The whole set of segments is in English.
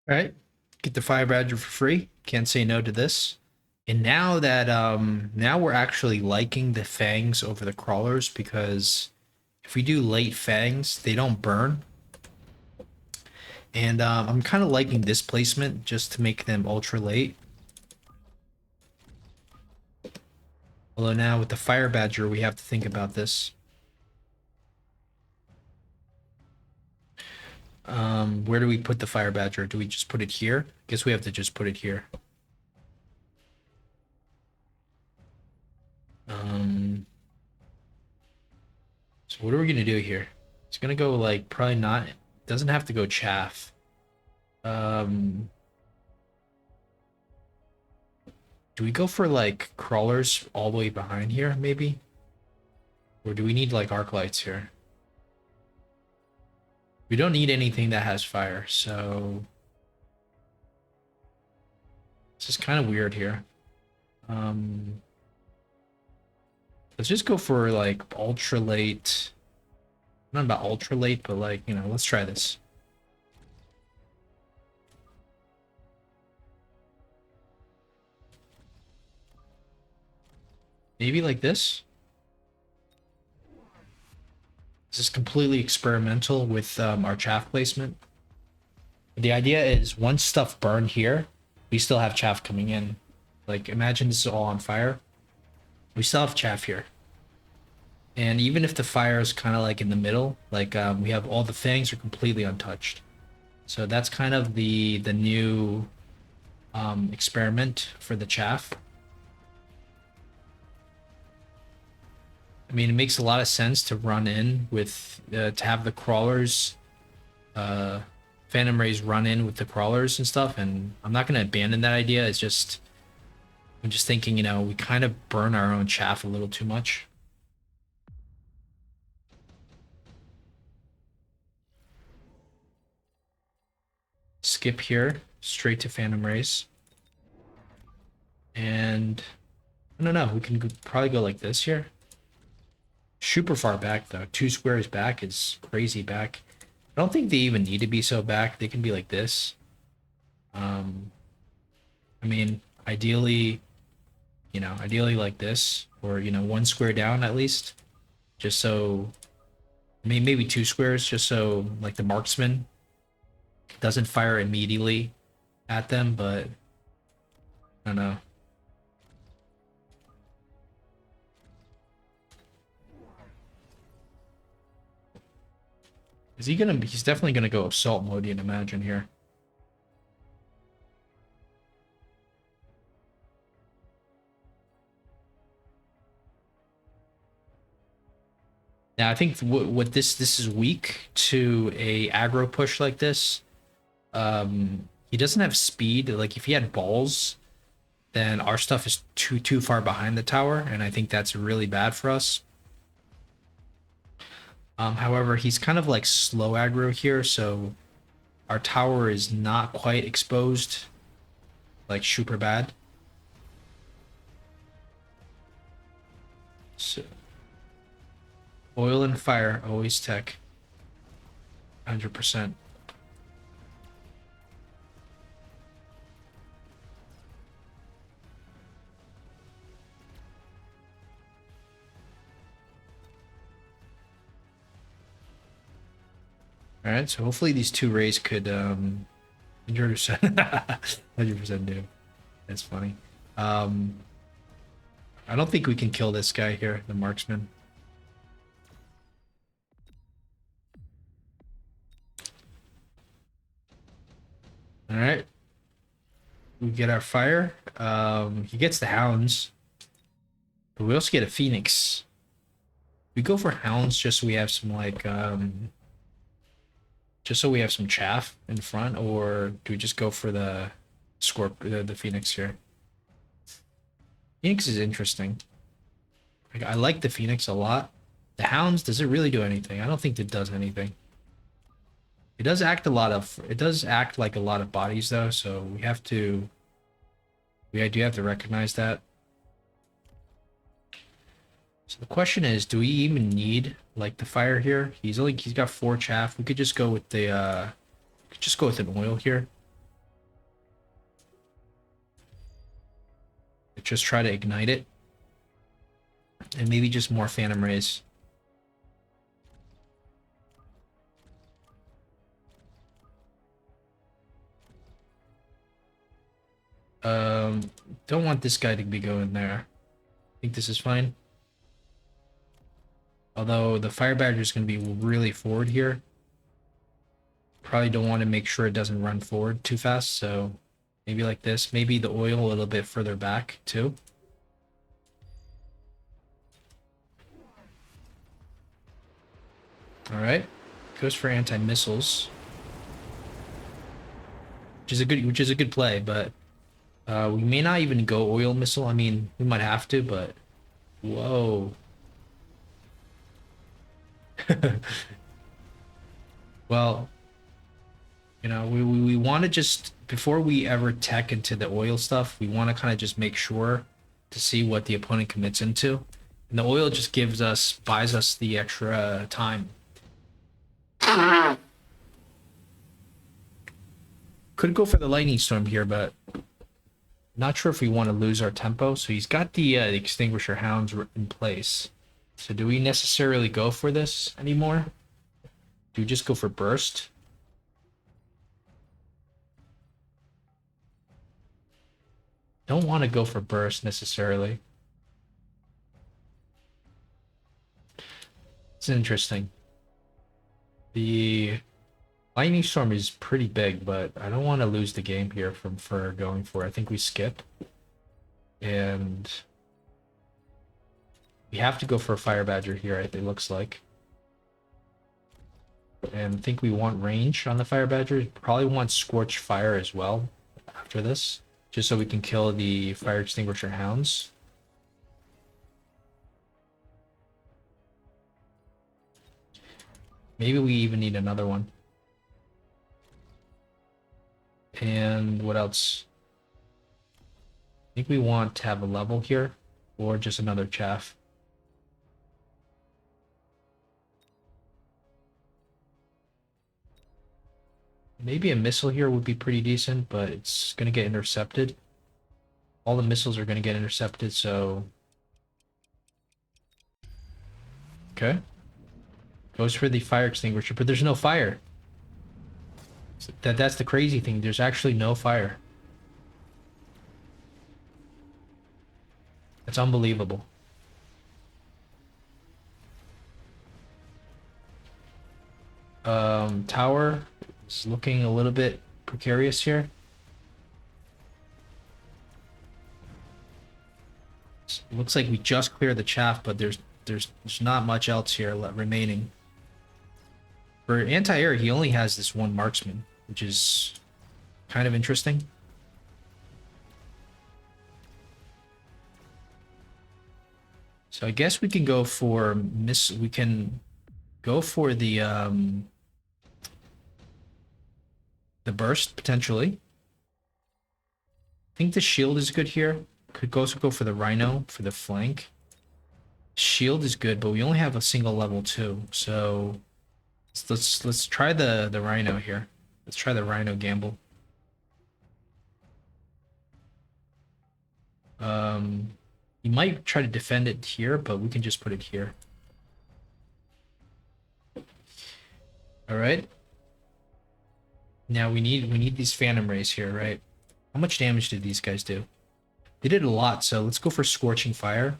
All right, get the fire badger for free. Can't say no to this. And now that now we're actually liking the fangs over the crawlers because if we do late fangs, they don't burn. And I'm kind of liking this placement just to make them ultra late. Although now with the fire badger, we have to think about this. Where do we put the fire badger? Do we just put it here? Guess we have to just put it here. Um, so what are we gonna do here? It's gonna go like probably not. Doesn't have to go chaff. Um, do we go for like crawlers all the way behind here, maybe? Or do we need like arc lights here? We don't need anything that has fire, so this is kind of weird here. Um, let's just go for like ultra late. Not about ultra late, but like, you know, let's try this. Maybe like this. This is completely experimental with our chaff placement. The idea is once stuff burned here, we still have chaff coming in. Like imagine this is all on fire. We still have chaff here. And even if the fire is kind of like in the middle, like we have all the fangs are completely untouched. So that's kind of the new experiment for the chaff. I mean, it makes a lot of sense to run in with to have the crawlers, uh, Phantom Rays run in with the crawlers and stuff. And I'm not going to abandon that idea. It's just I'm just thinking, you know, we kind of burn our own chaff a little too much. Skip here, straight to Phantom Rays. And I don't know, we can probably go like this here. Super far back though. 2 squares back is crazy back. I don't think they even need to be so back. They can be like this. Um, I mean, ideally, you know, ideally like this, or you know, 1 square down at least, just so. I mean, maybe 2 squares, just so like the marksman doesn't fire immediately at them. But I don't know. Is he gonna? He's definitely gonna go assault mode. You'd imagine here. Now I think what this is weak to a aggro push like this. He doesn't have speed. Like if he had balls, then our stuff is too far behind the tower, and I think that's really bad for us. However, he's kind of like slow aggro here, so our tower is not quite exposed, like super bad. So oil and fire always tech, 100%. All right, so hopefully these two rays could 100%, 100% do. That's funny. Um, I don't think we can kill this guy here, the marksman. All right, we get our fire. He gets the hounds, but we also get a phoenix. We go for hounds just so we have some like just so we have some chaff in front, or do we just go for the the phoenix here? Phoenix is interesting. Like, I like the phoenix a lot. The hounds, does it really do anything? I don't think it does anything. It does act a lot of. It does act like a lot of bodies though, so we have to. We do have to recognize that. So the question is, do we even need like the fire here? He's got 4 chaff. We could just go with the just go with an oil here. Just try to ignite it. And maybe just more Phantom Rays. Don't want this guy to be going there. I think this is fine. Although the Fire Badger is going to be really forward here. Probably don't want to make sure it doesn't run forward too fast, so maybe like this. Maybe the oil a little bit further back, too. Alright. Goes for anti-missiles. Which is a good play, but we may not even go oil missile. I mean, we might have to, but whoa. Well, you know, we want to just, before we ever tech into the oil stuff, we want to kind of just make sure to see what the opponent commits into. And the oil just buys us the extra time. Could go for the lightning storm here, but not sure if we want to lose our tempo. So he's got the extinguisher hounds in place. So do we necessarily go for this anymore? Do we just go for burst? Don't want to go for burst necessarily. It's interesting. The lightning storm is pretty big, but I don't want to lose the game here for going for it. I think we skip. And we have to go for a fire badger here, it looks like. And I think we want range on the fire badger. Probably want scorched fire as well after this, just so we can kill the fire extinguisher hounds. Maybe we even need another one. And what else? I think we want to have a level here, or just another chaff. Maybe a missile here would be pretty decent, but it's going to get intercepted. All the missiles are going to get intercepted, so... Okay. Goes for the fire extinguisher, but there's no fire. That's the crazy thing. There's actually no fire. It's unbelievable. Tower is looking a little bit precarious here. Looks like we just cleared the chaff, but there's not much else here remaining. For anti-air, he only has this one marksman, which is kind of interesting. So I guess we can go for we can go for the burst potentially. I think the shield is good here. Could also go for the rhino for the flank. Shield is good, but we only have a single level 2, so let's try the rhino here. Let's try the rhino gamble. You might try to defend it here, but we can just put it here. All right. Now we need these phantom rays here, right? How much damage did these guys do? They did a lot, so let's go for scorching fire.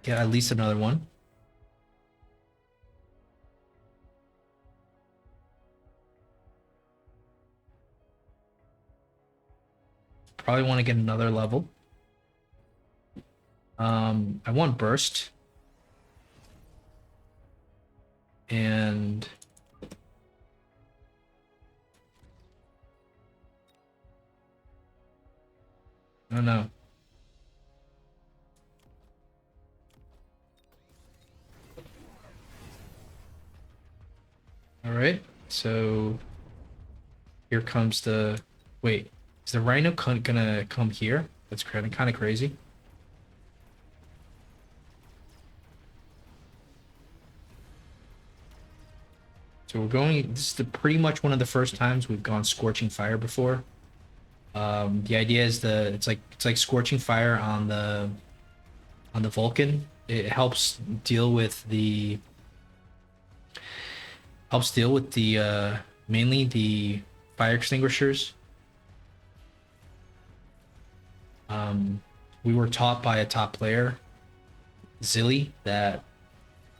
Get at least another one. Probably want to get another level. I want burst. And I don't know. All right, so here comes the... Wait, is the rhino gonna come here? That's kind of crazy. So we're going... This is pretty much one of the first times we've gone scorching fire before. The idea is it's like scorching fire on the Vulcan. It helps deal with the mainly the fire extinguishers. We were taught by a top player, Zilly, that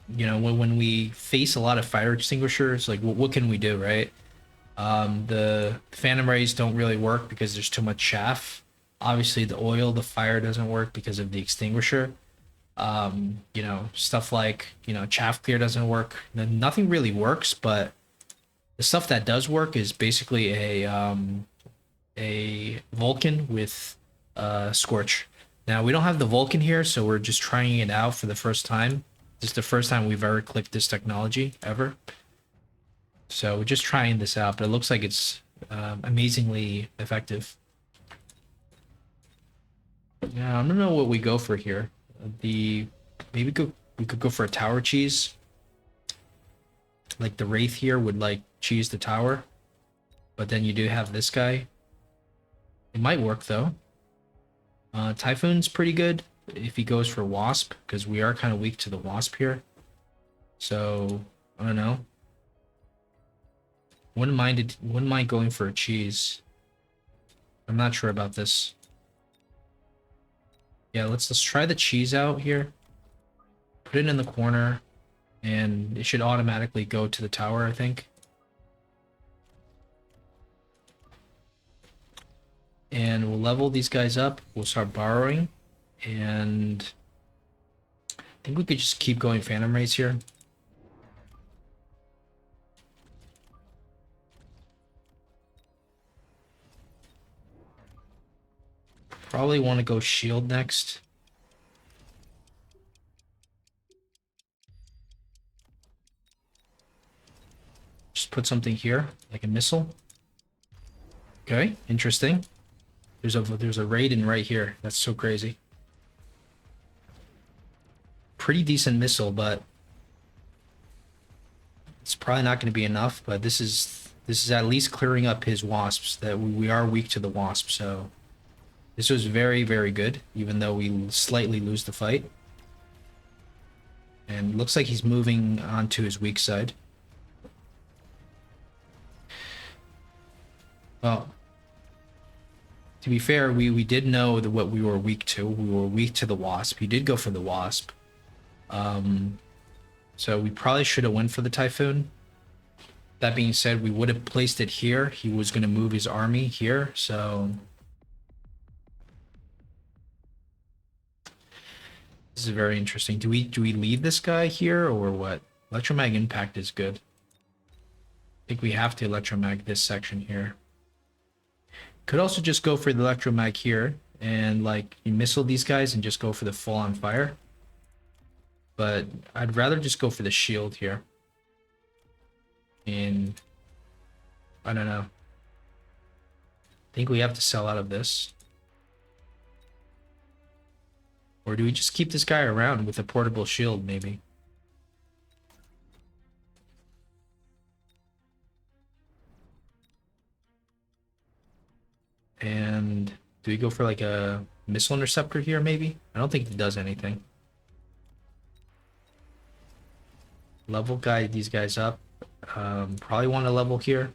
when we face a lot of fire extinguishers, like what can we do, right? The phantom rays don't really work because there's too much chaff. Obviously, the fire doesn't work because of the extinguisher. Stuff like chaff clear doesn't work. Nothing really works, but the stuff that does work is basically a Vulcan with Scorch. Now we don't have the Vulcan here, so we're just trying it out for the first time. This is the first time we've ever clicked this technology ever. So we're just trying this out, but it looks like it's amazingly effective. Yeah, I don't know what we go for here. The maybe we could go for a tower cheese. Like the Wraith here would like cheese the tower, but then you do have this guy. It might work though. Typhoon's pretty good if he goes for Wasp, because we are kind of weak to the Wasp here. So I don't know. Wouldn't mind going for a cheese. I'm not sure about this. Yeah, let's try the cheese out here. Put it in the corner, and it should automatically go to the tower, I think. And we'll level these guys up. We'll start borrowing, and I think we could just keep going Phantom Rays here. Probably want to go shield next. Just put something here, like a missile. Okay, interesting. There's a Raiden right here. That's so crazy. Pretty decent missile, but it's probably not going to be enough. But this is at least clearing up his wasps. That we are weak to the wasp, so this was very, very good, even though we slightly lose the fight. And looks like he's moving on to his weak side. Well, to be fair, we did know what we were weak to. We were weak to the Wasp. He did go for the Wasp. So we probably should have went for the Typhoon. That being said, we would have placed it here. He was going to move his army here, so this is very interesting. Do we leave this guy here or what? Electromag impact is good. I think we have to electromag this section here. Could also just go for the electromag here and like you missile these guys and just go for the full on fire. But I'd rather just go for the shield here. And I don't know. I think we have to sell out of this. Or do we just keep this guy around with a portable shield, maybe? And do we go for like a missile interceptor here, maybe? I don't think it does anything. Level guide these guys up. Probably want to level here.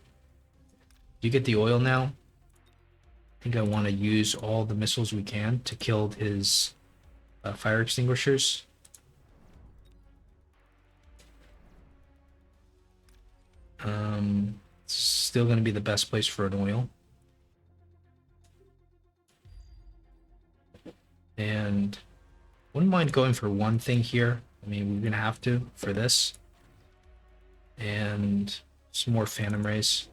You get the oil now. I think I want to use all the missiles we can to kill his fire extinguishers. It's still going to be the best place for an oil. And wouldn't mind going for one thing here. I mean, we're going to have to for this. And some more Phantom Rays.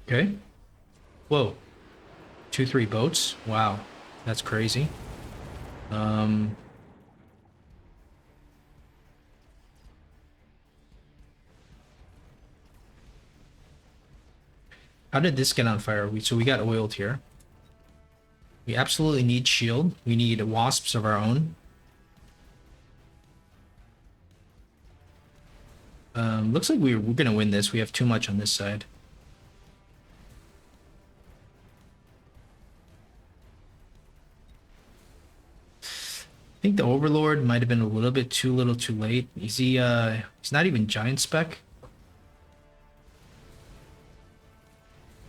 Okay. Whoa. 2-3 boats? Wow. That's crazy. How did this get on fire? So we got oiled here. We absolutely need shield. We need wasps of our own. Looks like we're gonna win this. We have too much on this side. I think the Overlord might have been a little bit too little too late. Is he he's not even giant spec.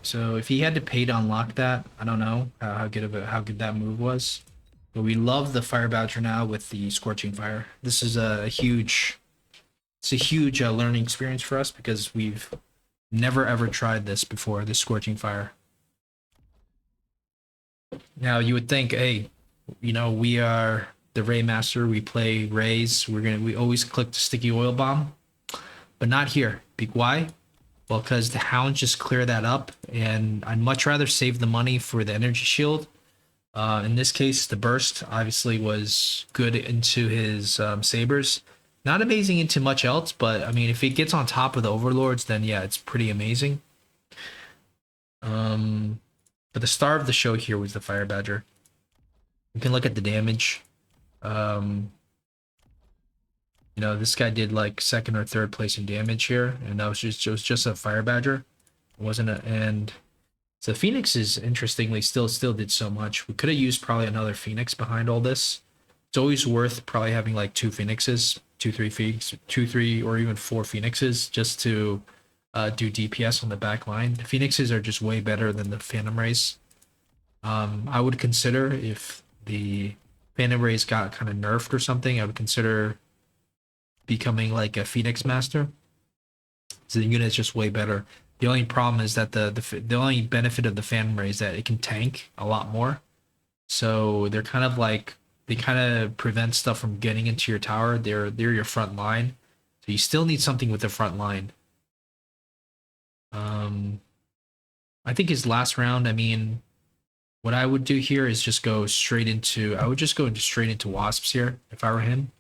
So if he had to pay to unlock that, I don't know how good that move was. But we love the Fire Badger now with the Scorching Fire. This is a huge learning experience for us because we've never ever tried this before, this Scorching Fire. Now you would think, hey, you know, we are the Ray Master, we play Rays, we always click the sticky oil bomb, but not here. Why? Well, because the hounds just clear that up, and I'd much rather save the money for the energy shield. In this case, the burst obviously was good into his sabers. Not amazing into much else, but I mean, if he gets on top of the overlords, then yeah, it's pretty amazing. But the star of the show here was the Fire Badger. You can look at the damage. You know, this guy did like second or third place in damage here, and that was just a Fire Badger. It wasn't a and so Phoenix is interestingly still did so much. We could have used probably another Phoenix behind all this. It's always worth probably having like two Phoenixes, two, three, or even four Phoenixes just to do DPS on the back line. The Phoenixes are just way better than the Phantom Rays. I would consider if the Phantom Rays got kind of nerfed or something, I would consider becoming like a Phoenix Master. So the unit's just way better. The only problem is that the only benefit of the Phantom Ray is that it can tank a lot more. So they're kind of like, they kind of prevent stuff from getting into your tower. They're your front line. So you still need something with the front line. I think his last round, I mean, what I would do here is just go straight into, I would just go straight into wasps here if I were him.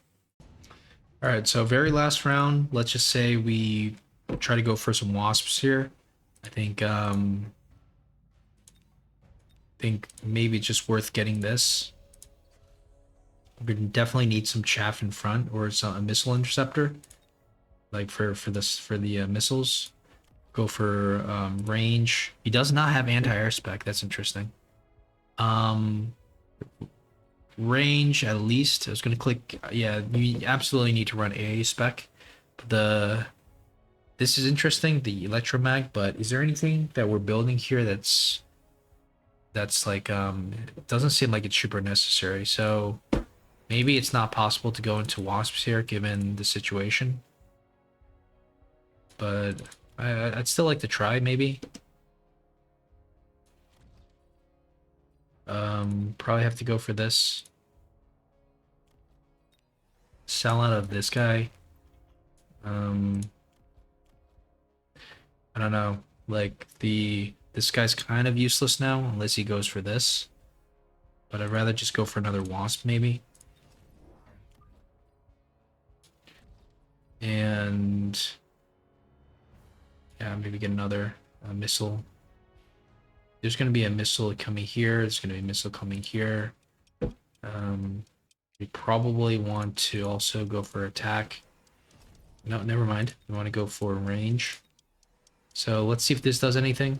All right, so very last round, let's just say we try to go for some wasps here. I think maybe it's just worth getting this. We definitely need some chaff in front or a missile interceptor, like for the missiles. Go for range. He does not have anti-air spec. That's interesting. Range at least. I was gonna click. Yeah, you absolutely need to run AA spec. This is interesting, the electromag. But is there anything that we're building here that's like it doesn't seem like it's super necessary. So maybe it's not possible to go into wasps here given the situation. But I'd still like to try maybe. Probably have to go for this. Sell out of this guy. I don't know. Like this guy's kind of useless now unless he goes for this. But I'd rather just go for another wasp maybe. And yeah, maybe get another missile. There's going to be a missile coming here. There's going to be a missile coming here. We probably want to also go for attack. No, never mind. We want to go for range. So let's see if this does anything.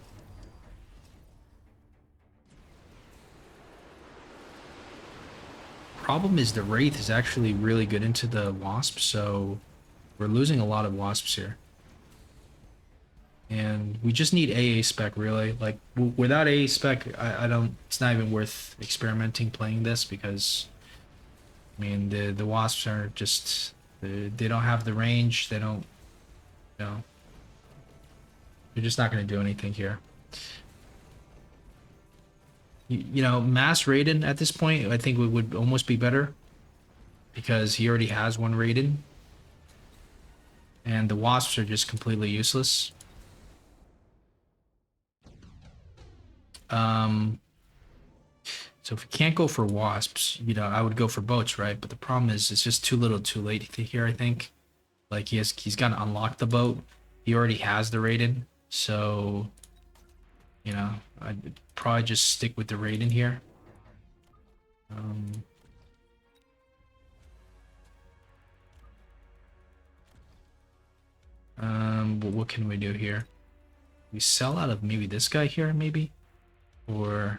Problem is the Wraith is actually really good into the Wasp, so we're losing a lot of Wasps here. And we just need AA spec really. Like without AA spec, I don't. It's not even worth experimenting playing this because, I mean, the wasps are just they don't have the range. They don't, you know. They're just not going to do anything here. You know, mass Raiden at this point, I think would almost be better because he already has one Raiden, and the wasps are just completely useless. So if we can't go for wasps, you know, I would go for boats, right? But the problem is it's just too little too late here, I think. Like he's got to unlock the boat. He already has the Raiden, so You know, I'd probably just stick with the raid in here. Um, what can we do here? We sell out of maybe this guy here, maybe? Or...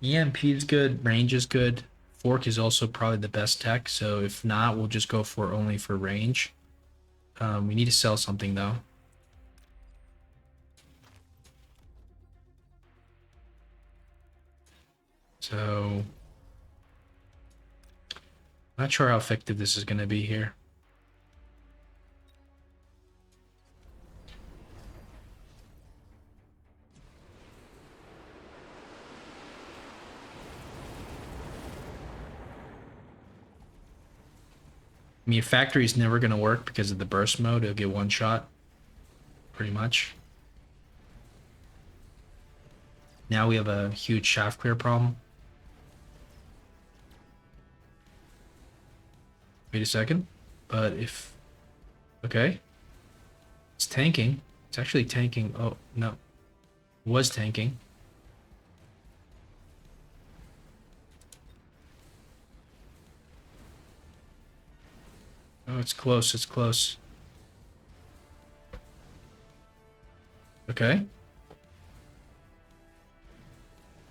EMP is good, range is good. Fork is also probably the best tech, so if not, we'll just go for only for range. We need to sell something though. So, not sure how effective this is going to be here. I mean, factory is never going to work because of the burst mode. It'll get one shot, pretty much. Now we have a huge shaft clear problem. Wait a second. But if... Okay. It's tanking. It's actually tanking. Oh, no. It was tanking. Oh, it's close. It's close. Okay.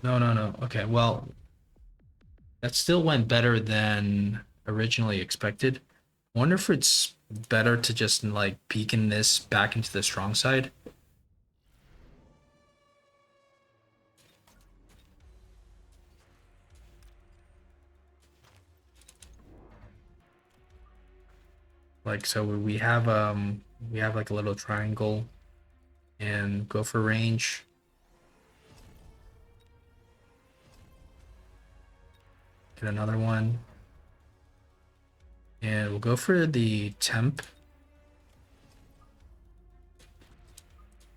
No, no, no. Okay, well, that still went better than originally expected. I wonder if it's better to just like beacon this back into the strong side. Like, so we have like a little triangle and go for range. Get another one. And we'll go for the temp.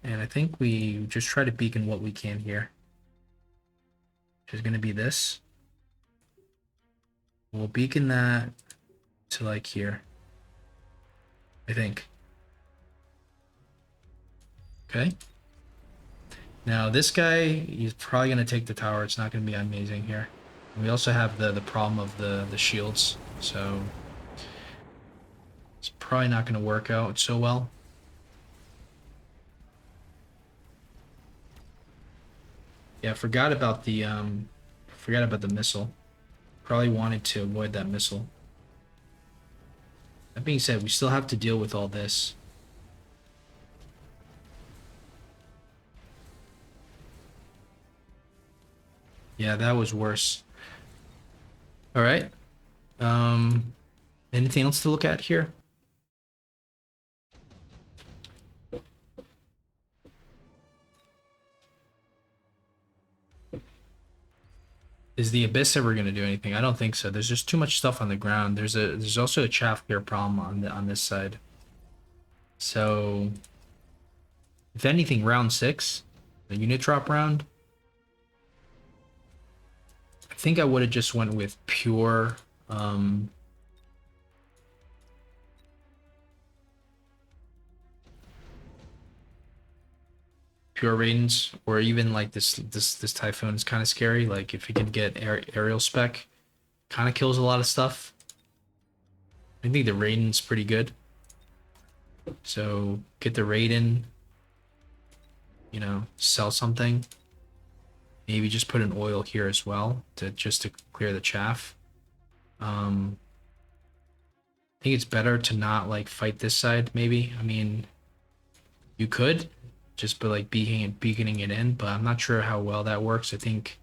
And I think we just try to beacon what we can here. Which is going to be this. We'll beacon that to like here. I think. Okay. Now this guy, he's probably going to take the tower. It's not going to be amazing here. And we also have the problem of the shields. So it's probably not going to work out so well. Yeah, forgot about the missile. Probably wanted to avoid that missile. That being said, we still have to deal with all this. Yeah, that was worse. All right. Anything else to look at here? Is the Abyss ever going to do anything? I don't think so. There's just too much stuff on the ground. There's also a chaff clear problem on this side. So, if anything, round 6, the unit drop round, I think I would have just went with pure pure Raidens, or even like this Typhoon is kind of scary. Like if you can get aerial spec, kind of kills a lot of stuff. I think the Raiden's pretty good. So get the Raiden, you know, sell something. Maybe just put an oil here as well to clear the chaff. I think it's better to not like fight this side. Maybe, I mean, you could just by like beaconing it in, but I'm not sure how well that works. I think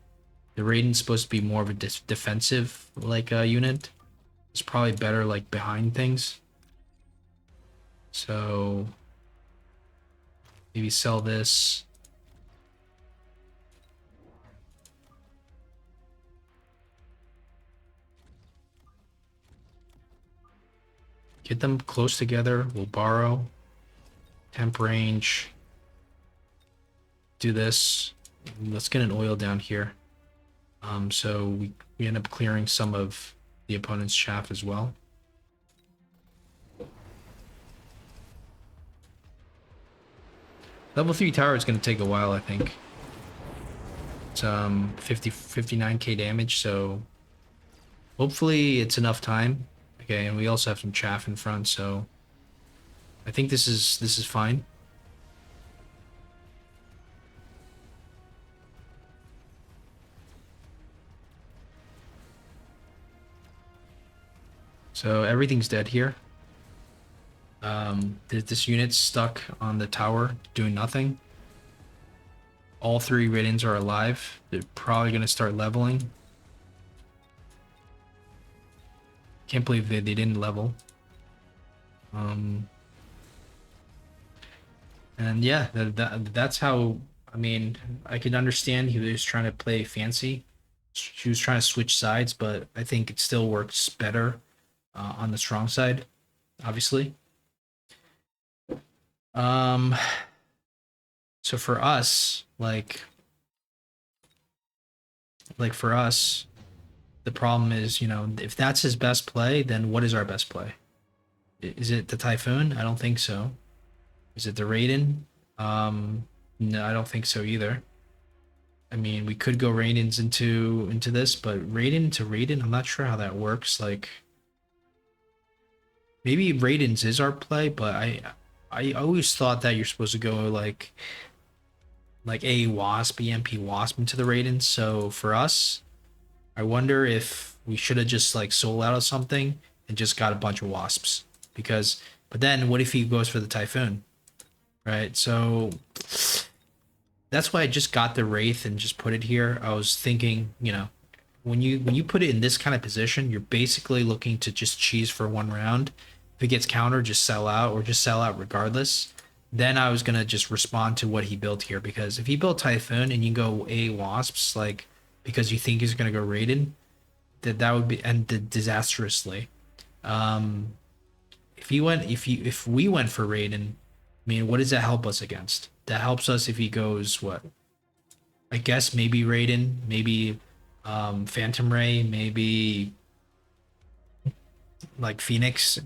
the Raiden's supposed to be more of a defensive like unit. It's probably better like behind things. So maybe sell this. Get them close together. We'll borrow. Temp range. Do this. Let's get an oil down here. So we end up clearing some of the opponent's chaff as well. Level 3 tower is going to take a while, I think. It's 59k damage, so hopefully it's enough time. Okay, and we also have some chaff in front, so I think this is fine. So everything's dead here. This unit's stuck on the tower doing nothing. All 3 Raidens are alive. They're probably going to start leveling. Can't believe they didn't level. And yeah, that's how, I mean, I could understand he was trying to play fancy. She was trying to switch sides, but I think it still works better on the strong side, obviously. So for us, like for us, the problem is, you know, if that's his best play, then what is our best play? Is it the Typhoon? I don't think so. Is it the Raiden? No, I don't think so either. I mean, we could go Raidens into this, but Raiden to Raiden, I'm not sure how that works. Like, maybe Raidens is our play, but I always thought that you're supposed to go like a Wasp, EMP Wasp into the Raidens. So for us, I wonder if we should have just like sold out of something and just got a bunch of Wasps. Because, but then what if he goes for the Typhoon? Right? So that's why I just got the Wraith and just put it here. I was thinking, you know, when you put it in this kind of position, you're basically looking to just cheese for one round. If it gets countered, just sell out or just sell out regardless. Then I was gonna just respond to what he built here, because if he built Typhoon and you go a Wasps, like because you think he's gonna go Raiden, that would be ended disastrously. If we went for Raiden, I mean, what does that help us against? That helps us if he goes what? I guess maybe Raiden, maybe Phantom Ray, maybe like Phoenix.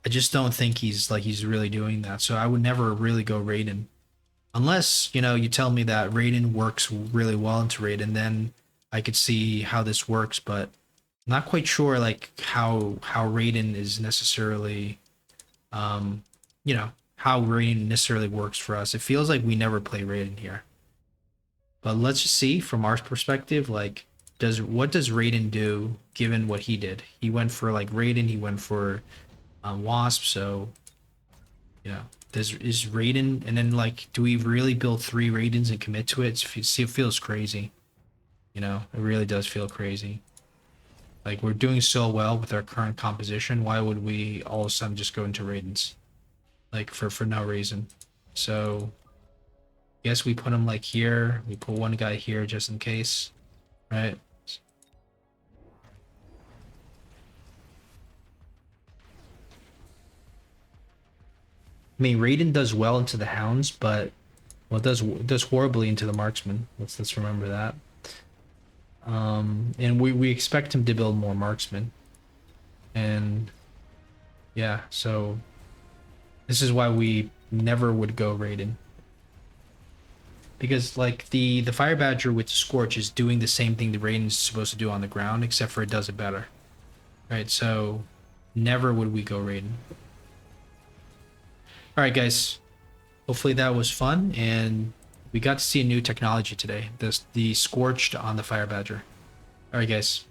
I just don't think he's really doing that. So I would never really go Raiden. Unless, you know, you tell me that Raiden works really well into Raiden, then I could see how this works, but I'm not quite sure like how Raiden is necessarily you know, how Raiden necessarily works for us. It feels like we never play Raiden here. But let's just see from our perspective, like what does Raiden do given what he did? He went for like Raiden, he went for Wasp, so you know, is Raiden, and then like, do we really build 3 Raidens and commit to it? It feels crazy. You know, it really does feel crazy. Like, we're doing so well with our current composition. Why would we all of a sudden just go into Raidens? Like, for no reason. So, guess we put him like here. We put one guy here just in case, right? I mean, Raiden does well into the hounds, but well, it does horribly into the marksman. Let's remember that. And we expect him to build more marksmen, and yeah, so this is why we never would go Raiden, because like the Fire Badger with Scorch is doing the same thing the Raiden is supposed to do on the ground, except for it does it better, right? So never would we go Raiden. All right, guys. Hopefully that was fun, and we got to see a new technology today. The Scorched on the Fire Badger. All right, guys.